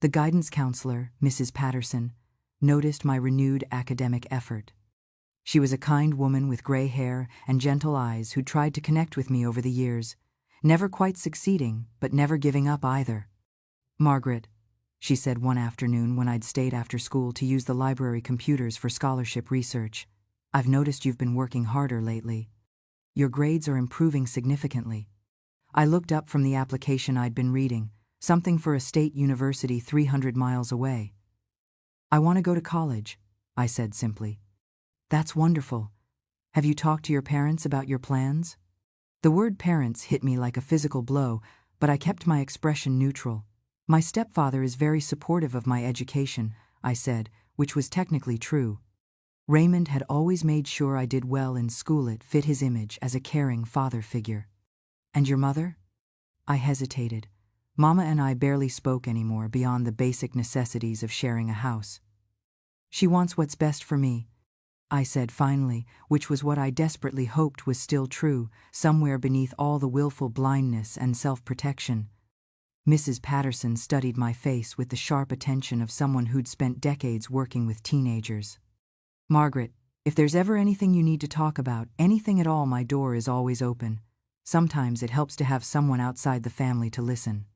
The guidance counselor, Mrs. Patterson, noticed my renewed academic effort. She was a kind woman with gray hair and gentle eyes who tried to connect with me over the years, never quite succeeding, but never giving up either. "Margaret," she said one afternoon when I'd stayed after school to use the library computers for scholarship research, "I've noticed you've been working harder lately. Your grades are improving significantly." I looked up from the application I'd been reading, something for a state university 300 miles away. "I want to go to college," I said simply. "That's wonderful. Have you talked to your parents about your plans?" The word parents hit me like a physical blow, but I kept my expression neutral. "My stepfather is very supportive of my education," I said, which was technically true. Raymond had always made sure I did well in school. It fit his image as a caring father figure. "And your mother?" I hesitated. Mama and I barely spoke anymore beyond the basic necessities of sharing a house. "She wants what's best for me," I said finally, which was what I desperately hoped was still true, somewhere beneath all the willful blindness and self-protection. Mrs. Patterson studied my face with the sharp attention of someone who'd spent decades working with teenagers. "Margaret, if there's ever anything you need to talk about, anything at all, my door is always open. Sometimes it helps to have someone outside the family to listen."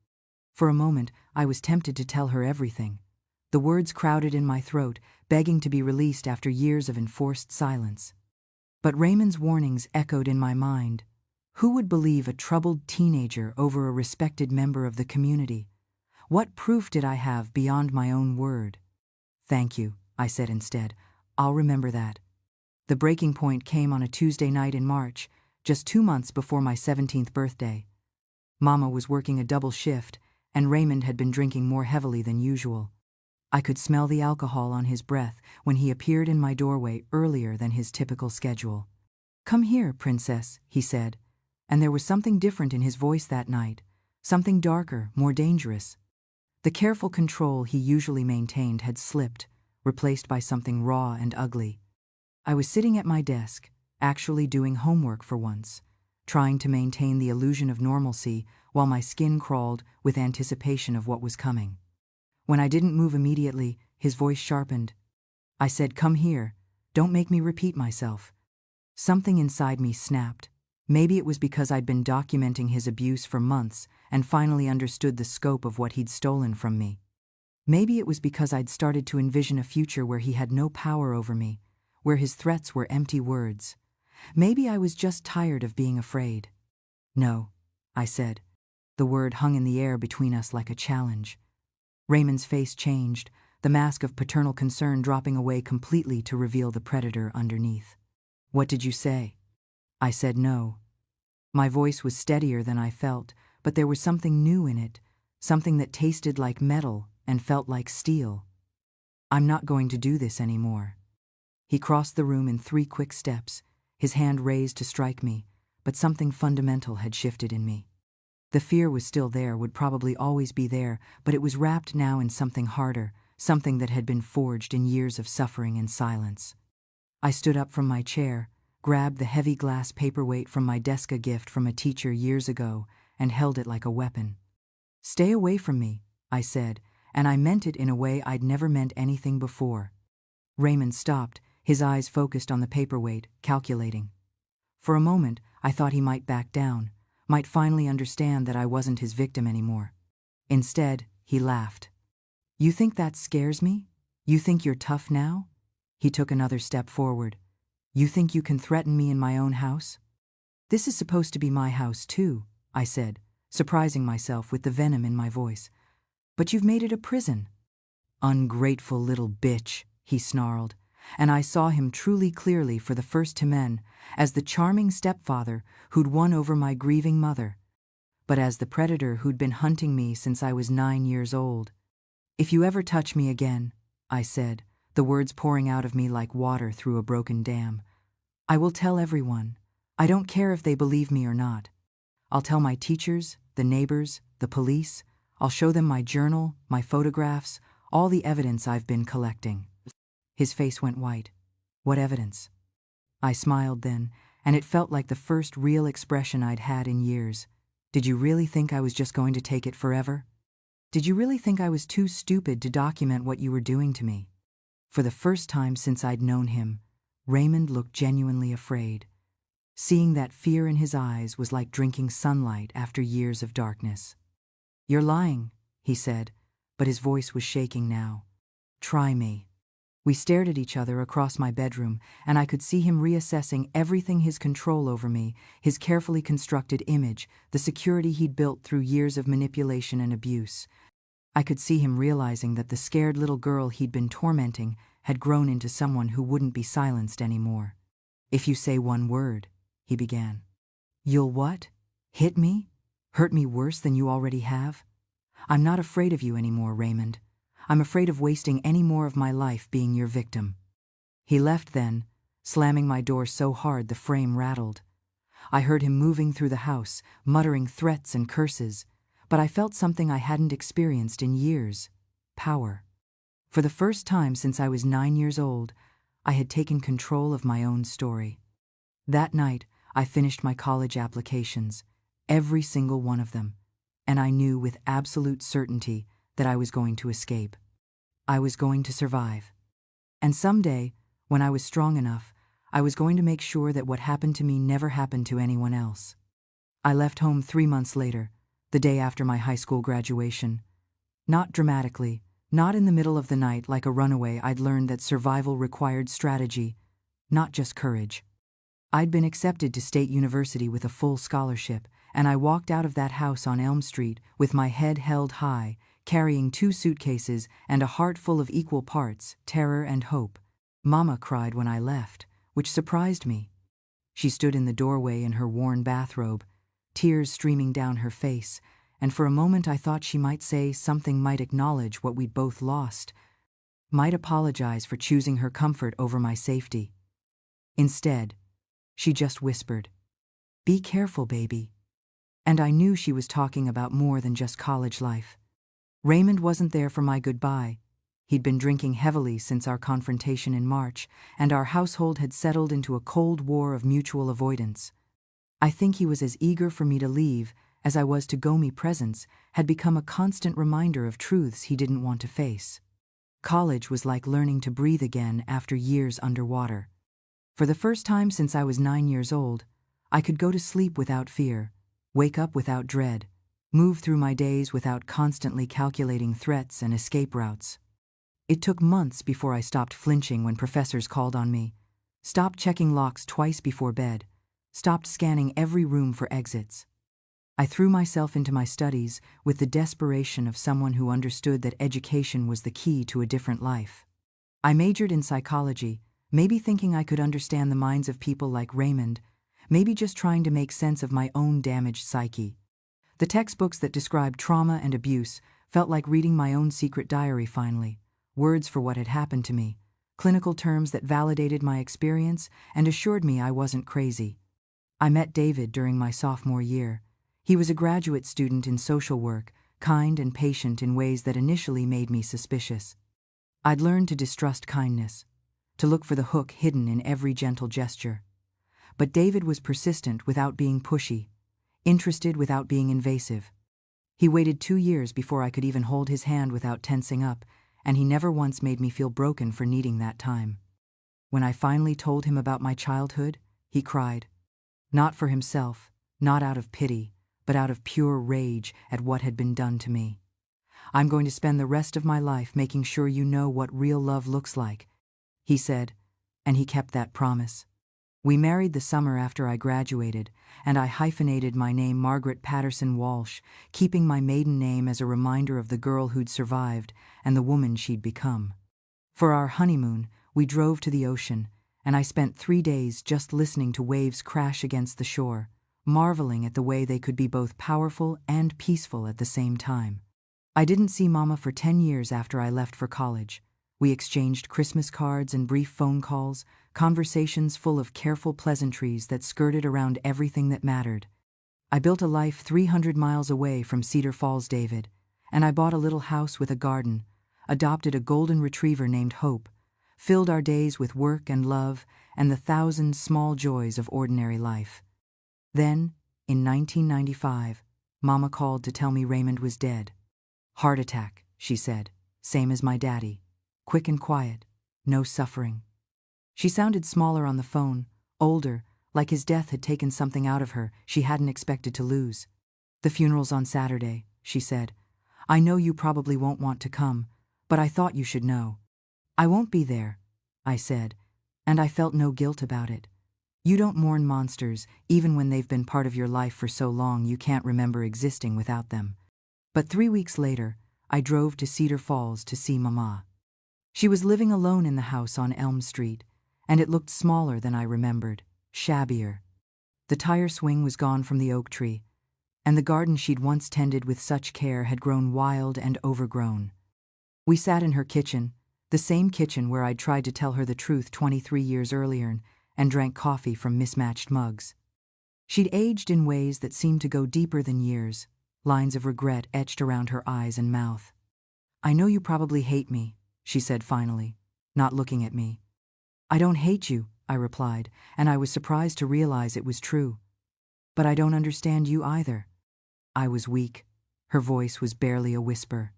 For a moment, I was tempted to tell her everything. The words crowded in my throat, begging to be released after years of enforced silence. But Raymond's warnings echoed in my mind. Who would believe a troubled teenager over a respected member of the community? What proof did I have beyond my own word? "Thank you," I said instead. "I'll remember that." The breaking point came on a Tuesday night in March, just 2 months before my 17th birthday. Mama was working a double shift, and Raymond had been drinking more heavily than usual. I could smell the alcohol on his breath when he appeared in my doorway earlier than his typical schedule. "Come here, princess," he said, and there was something different in his voice that night, something darker, more dangerous. The careful control he usually maintained had slipped, replaced by something raw and ugly. I was sitting at my desk, actually doing homework for once, trying to maintain the illusion of normalcy while my skin crawled with anticipation of what was coming. When I didn't move immediately, his voice sharpened. I said, "Come here. Don't make me repeat myself." Something inside me snapped. Maybe it was because I'd been documenting his abuse for months and finally understood the scope of what he'd stolen from me. Maybe it was because I'd started to envision a future where he had no power over me, where his threats were empty words. Maybe I was just tired of being afraid. "No," I said. The word hung in the air between us like a challenge. Raymond's face changed, the mask of paternal concern dropping away completely to reveal the predator underneath. "What did you say?" I said no. My voice was steadier than I felt, but there was something new in it, something that tasted like metal and felt like steel. "I'm not going to do this anymore." He crossed the room in 3 quick steps, his hand raised to strike me, but something fundamental had shifted in me. The fear was still there, would probably always be there, but it was wrapped now in something harder, something that had been forged in years of suffering and silence. I stood up from my chair, grabbed the heavy glass paperweight from my desk, a gift from a teacher years ago, and held it like a weapon. "Stay away from me," I said, and I meant it in a way I'd never meant anything before. Raymond stopped, his eyes focused on the paperweight, calculating. For a moment, I thought he might back down, might finally understand that I wasn't his victim anymore. Instead, he laughed. "You think that scares me? You think you're tough now?" He took another step forward. You think you can threaten me in my own house? This is supposed to be my house too, I said, surprising myself with the venom in my voice. But you've made it a prison. Ungrateful little bitch, he snarled, and I saw him truly clearly for the first time as the charming stepfather who'd won over my grieving mother, but as the predator who'd been hunting me since I was 9 years old. If you ever touch me again, I said, the words pouring out of me like water through a broken dam, I will tell everyone. I don't care if they believe me or not. I'll tell my teachers, the neighbors, the police. I'll show them my journal, my photographs, all the evidence I've been collecting. His face went white. What evidence? I smiled then, and it felt like the first real expression I'd had in years. Did you really think I was just going to take it forever? Did you really think I was too stupid to document what you were doing to me? For the first time since I'd known him, Raymond looked genuinely afraid. Seeing that fear in his eyes was like drinking sunlight after years of darkness. You're lying, he said, but his voice was shaking now. Try me. We stared at each other across my bedroom, and I could see him reassessing everything: his control over me, his carefully constructed image, the security he'd built through years of manipulation and abuse. I could see him realizing that the scared little girl he'd been tormenting had grown into someone who wouldn't be silenced anymore. If you say one word, he began. You'll what? Hit me? Hurt me worse than you already have? I'm not afraid of you anymore, Raymond. I'm afraid of wasting any more of my life being your victim. He left then, slamming my door so hard the frame rattled. I heard him moving through the house, muttering threats and curses, but I felt something I hadn't experienced in years: power. For the first time since I was 9 years old, I had taken control of my own story. That night, I finished my college applications, every single one of them, and I knew with absolute certainty that I was going to escape. I was going to survive. And someday, when I was strong enough, I was going to make sure that what happened to me never happened to anyone else. I left home 3 months later, the day after my high school graduation. Not dramatically, not in the middle of the night like a runaway. I'd learned that survival required strategy, not just courage. I'd been accepted to State University with a full scholarship, and I walked out of that house on Elm Street with my head held high, carrying 2 suitcases and a heart full of equal parts, terror and hope. Mama cried when I left, which surprised me. She stood in the doorway in her worn bathrobe, tears streaming down her face, and for a moment I thought she might say something, might acknowledge what we'd both lost, might apologize for choosing her comfort over my safety. Instead, she just whispered, "Be careful, baby." And I knew she was talking about more than just college life. Raymond wasn't there for my goodbye. He'd been drinking heavily since our confrontation in March, and our household had settled into a cold war of mutual avoidance. I think he was as eager for me to leave as I was to go. My presence had become a constant reminder of truths he didn't want to face. College was like learning to breathe again after years underwater. For the first time since I was 9 years old, I could go to sleep without fear, wake up without dread, move through my days without constantly calculating threats and escape routes. It took months before I stopped flinching when professors called on me, stopped checking locks twice before bed, stopped scanning every room for exits. I threw myself into my studies with the desperation of someone who understood that education was the key to a different life. I majored in psychology, maybe thinking I could understand the minds of people like Raymond, maybe just trying to make sense of my own damaged psyche. The textbooks that described trauma and abuse felt like reading my own secret diary finally, words for what had happened to me, clinical terms that validated my experience and assured me I wasn't crazy. I met David during my sophomore year. He was a graduate student in social work, kind and patient in ways that initially made me suspicious. I'd learned to distrust kindness, to look for the hook hidden in every gentle gesture. But David was persistent without being pushy, interested without being invasive. He waited 2 years before I could even hold his hand without tensing up, and he never once made me feel broken for needing that time. When I finally told him about my childhood, he cried. Not for himself, not out of pity, but out of pure rage at what had been done to me. "I'm going to spend the rest of my life making sure you know what real love looks like," he said, and he kept that promise. We married the summer after I graduated, and I hyphenated my name Margaret Patterson Walsh, keeping my maiden name as a reminder of the girl who'd survived and the woman she'd become. For our honeymoon, we drove to the ocean, and I spent 3 days just listening to waves crash against the shore, marveling at the way they could be both powerful and peaceful at the same time. I didn't see Mama for 10 years after I left for college. We exchanged Christmas cards and brief phone calls, conversations full of careful pleasantries that skirted around everything that mattered. I built a life 300 miles away from Cedar Falls, David, and I bought a little house with a garden, adopted a golden retriever named Hope, filled our days with work and love and the thousand small joys of ordinary life. Then, in 1995, Mama called to tell me Raymond was dead. Heart attack, she said, same as my daddy. Quick and quiet, no suffering. She sounded smaller on the phone, older, like his death had taken something out of her she hadn't expected to lose. The funeral's on Saturday, she said. I know you probably won't want to come, but I thought you should know. I won't be there, I said, and I felt no guilt about it. You don't mourn monsters, even when they've been part of your life for so long you can't remember existing without them. But 3 weeks later, I drove to Cedar Falls to see Mama. She was living alone in the house on Elm Street, and it looked smaller than I remembered, shabbier. The tire swing was gone from the oak tree, and the garden she'd once tended with such care had grown wild and overgrown. We sat in her kitchen, the same kitchen where I'd tried to tell her the truth 23 years earlier, and drank coffee from mismatched mugs. She'd aged in ways that seemed to go deeper than years, lines of regret etched around her eyes and mouth. I know you probably hate me, she said finally, not looking at me. I don't hate you, I replied, and I was surprised to realize it was true. But I don't understand you either. I was weak. Her voice was barely a whisper.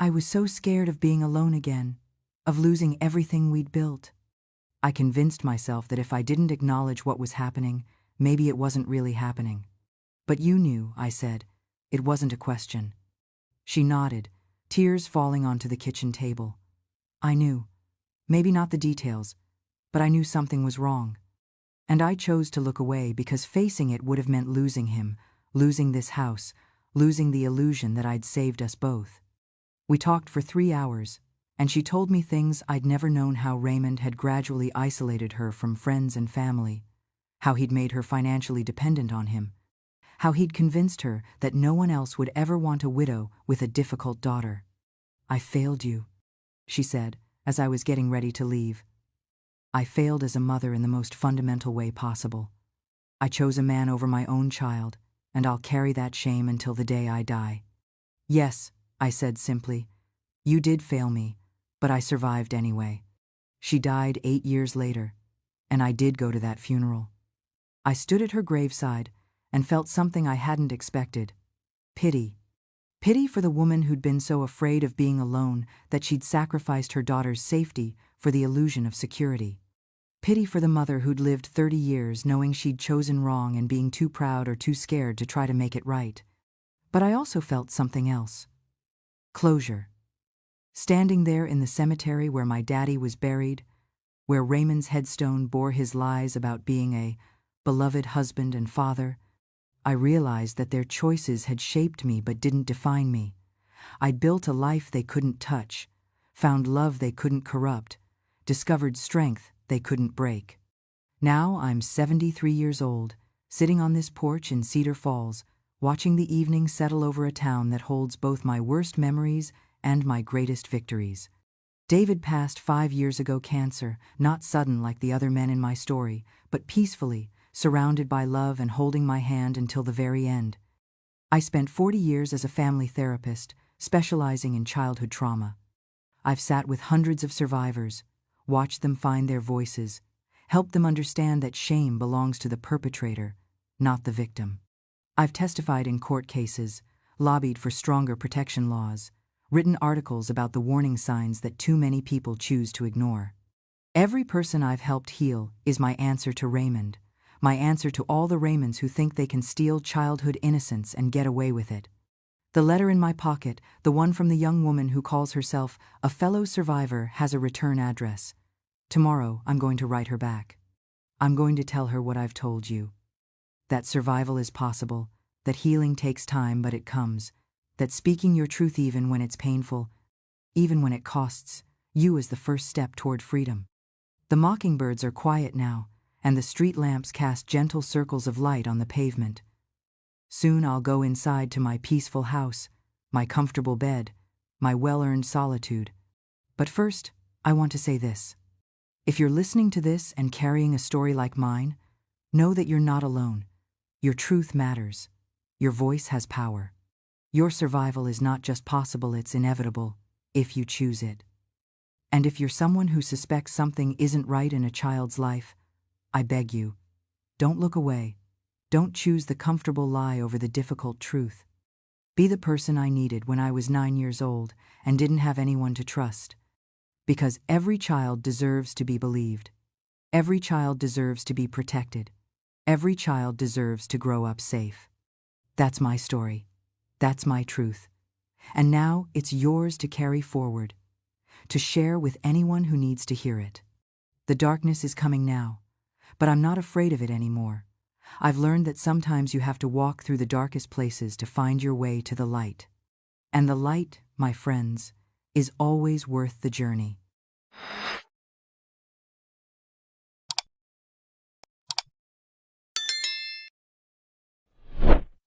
I was so scared of being alone again, of losing everything we'd built. I convinced myself that if I didn't acknowledge what was happening, maybe it wasn't really happening. But you knew, I said. It wasn't a question. She nodded, tears falling onto the kitchen table. I knew. Maybe not the details, but I knew something was wrong. And I chose to look away because facing it would have meant losing him, losing this house, losing the illusion that I'd saved us both. We talked for 3 hours, and she told me things I'd never known: how Raymond had gradually isolated her from friends and family, how he'd made her financially dependent on him, how he'd convinced her that no one else would ever want a widow with a difficult daughter. I failed you, she said, as I was getting ready to leave. I failed as a mother in the most fundamental way possible. I chose a man over my own child, and I'll carry that shame until the day I die. Yes, I said simply. You did fail me, but I survived anyway. She died 8 years later, and I did go to that funeral. I stood at her graveside and felt something I hadn't expected: pity. Pity for the woman who'd been so afraid of being alone that she'd sacrificed her daughter's safety for the illusion of security. Pity for the mother who'd lived 30 years knowing she'd chosen wrong and being too proud or too scared to try to make it right. But I also felt something else. Closure. Standing there in the cemetery where my daddy was buried, where Raymond's headstone bore his lies about being a beloved husband and father, I realized that their choices had shaped me but didn't define me. I'd built a life they couldn't touch, found love they couldn't corrupt, discovered strength they couldn't break. Now I'm 73 years old, sitting on this porch in Cedar Falls, watching the evening settle over a town that holds both my worst memories and my greatest victories. David passed 5 years ago, cancer, not sudden like the other men in my story, but peacefully, surrounded by love and holding my hand until the very end. I spent 40 years as a family therapist, specializing in childhood trauma. I've sat with hundreds of survivors, watched them find their voices, helped them understand that shame belongs to the perpetrator, not the victim. I've testified in court cases, lobbied for stronger protection laws, written articles about the warning signs that too many people choose to ignore. Every person I've helped heal is my answer to Raymond, my answer to all the Raymonds who think they can steal childhood innocence and get away with it. The letter in my pocket, the one from the young woman who calls herself a fellow survivor, has a return address: Tomorrow, I'm going to write her back. I'm going to tell her what I've told you. That survival is possible, that healing takes time but it comes, that speaking your truth even when it's painful, even when it costs, you is the first step toward freedom. The mockingbirds are quiet now, and the street lamps cast gentle circles of light on the pavement. Soon I'll go inside to my peaceful house, my comfortable bed, my well-earned solitude. But first, I want to say this. If you're listening to this and carrying a story like mine, know that you're not alone. Your truth matters. Your voice has power. Your survival is not just possible, it's inevitable, if you choose it. And if you're someone who suspects something isn't right in a child's life, I beg you, don't look away. Don't choose the comfortable lie over the difficult truth. Be the person I needed when I was 9 years old and didn't have anyone to trust. Because every child deserves to be believed. Every child deserves to be protected. Every child deserves to grow up safe. That's my story. That's my truth. And now it's yours to carry forward, to share with anyone who needs to hear it. The darkness is coming now, but I'm not afraid of it anymore. I've learned that sometimes you have to walk through the darkest places to find your way to the light. And the light, my friends, is always worth the journey.